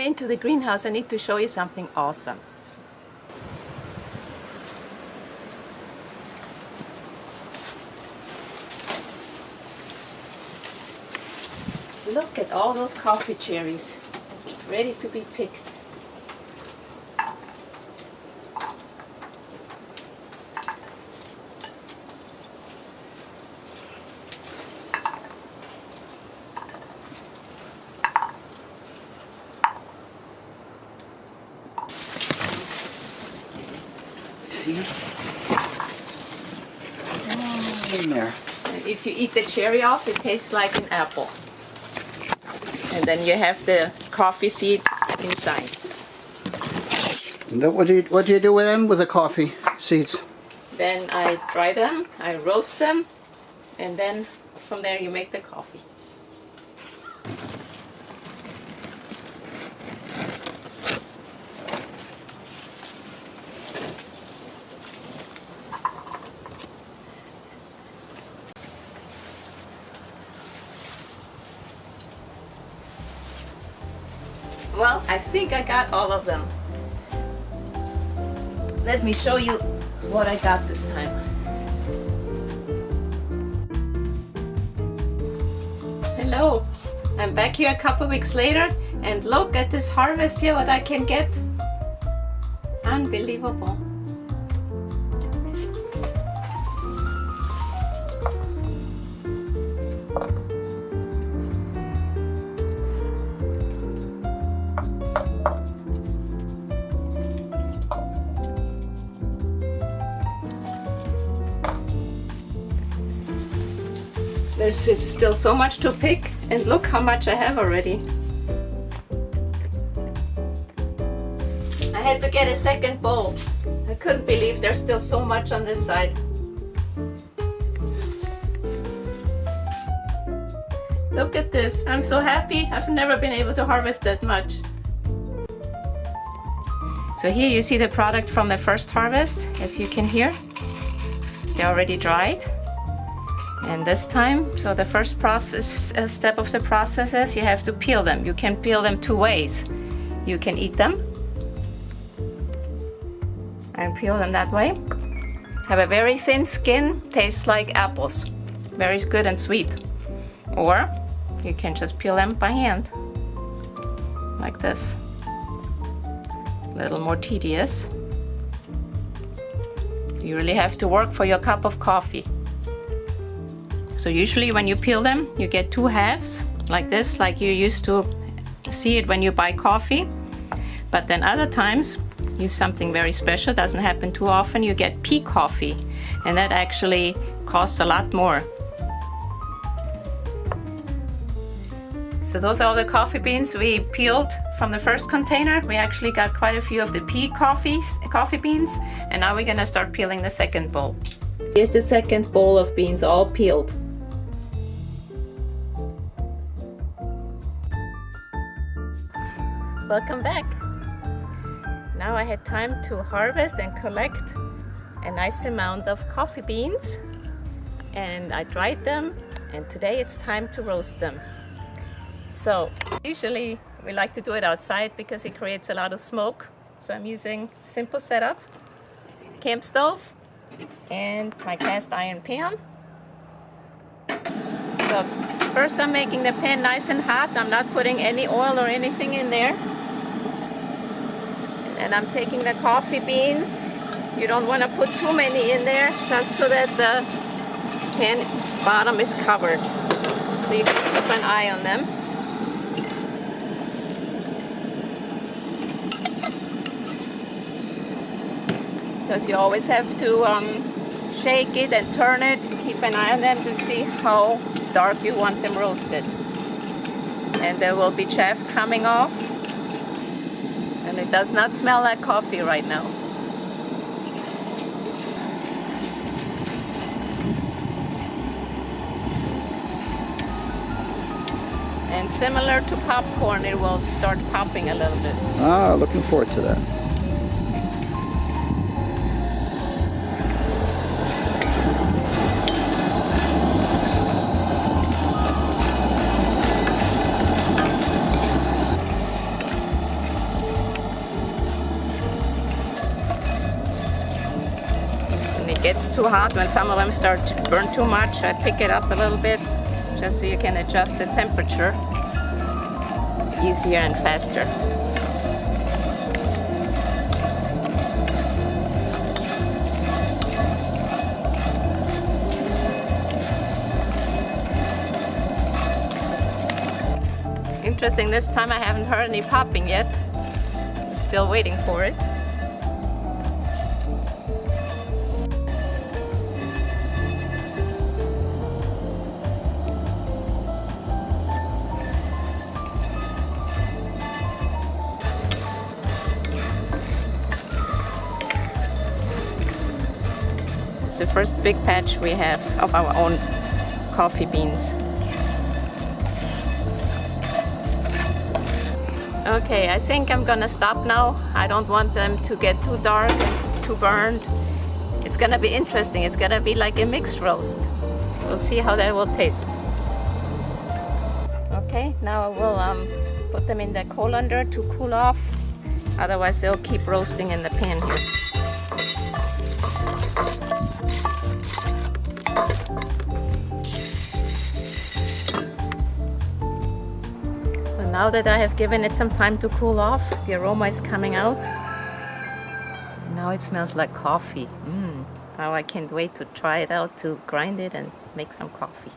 into the greenhouse, I need to show you something awesome. Look at all those coffee cherries, ready to be picked. See? Oh, in there. And if you eat the cherry off, it tastes like an apple. And then you have the coffee seed inside. And then what do you do with them, with the coffee seeds? Then I dry them, I roast them, and then from there you make the coffee. Well, I think I got all of them. Let me show you what I got this time. Hello, I'm back here a couple weeks later, and look at this harvest here, what I can get. Unbelievable. There's still so much to pick, and look how much I have already. I had to get a second bowl. I couldn't believe there's still so much on this side. Look at this, I'm so happy. I've never been able to harvest that much. So here you see the product from the first harvest, as you can hear. They're already dried. And this time, so the first step of the process is you have to peel them. You can peel them two ways. You can eat them and peel them that way. Have a very thin skin, tastes like apples. Very good and sweet. Or you can just peel them by hand, like this. A little more tedious. You really have to work for your cup of coffee. So usually when you peel them, you get two halves, like this, like you used to see it when you buy coffee. But then other times, use something very special, doesn't happen too often, you get pea coffee. And that actually costs a lot more. So those are all the coffee beans we peeled from the first container. We actually got quite a few of the pea coffee beans. And now we're gonna start peeling the second bowl. Here's the second bowl of beans, all peeled. Welcome back. Now I had time to harvest and collect a nice amount of coffee beans, and I dried them, and today it's time to roast them. So usually we like to do it outside because it creates a lot of smoke. So I'm using simple setup, camp stove, and my cast iron pan. So first I'm making the pan nice and hot. I'm not putting any oil or anything in there. And I'm taking the coffee beans. You don't want to put too many in there, just so that the pan bottom is covered. So you can keep an eye on them. Because you always have to shake it and turn it, keep an eye on them to see how dark you want them roasted. And there will be chaff coming off. And it does not smell like coffee right now. And similar to popcorn, it will start popping a little bit. Ah, looking forward to that. gets too hot, when some of them start to burn too much, I pick it up a little bit just so you can adjust the temperature easier and faster. Interesting, this time I haven't heard any popping yet. Still waiting for it. It's the first big patch we have of our own coffee beans. Okay, I think I'm gonna stop now. I don't want them to get too dark and too burned. It's gonna be interesting. It's gonna be like a mixed roast. We'll see how that will taste. Okay, now I will put them in the colander to cool off. Otherwise they'll keep roasting in the pan here. Now that I have given it some time to cool off, the aroma is coming out. Now it smells like coffee. Now I can't wait to try it out, to grind it and make some coffee.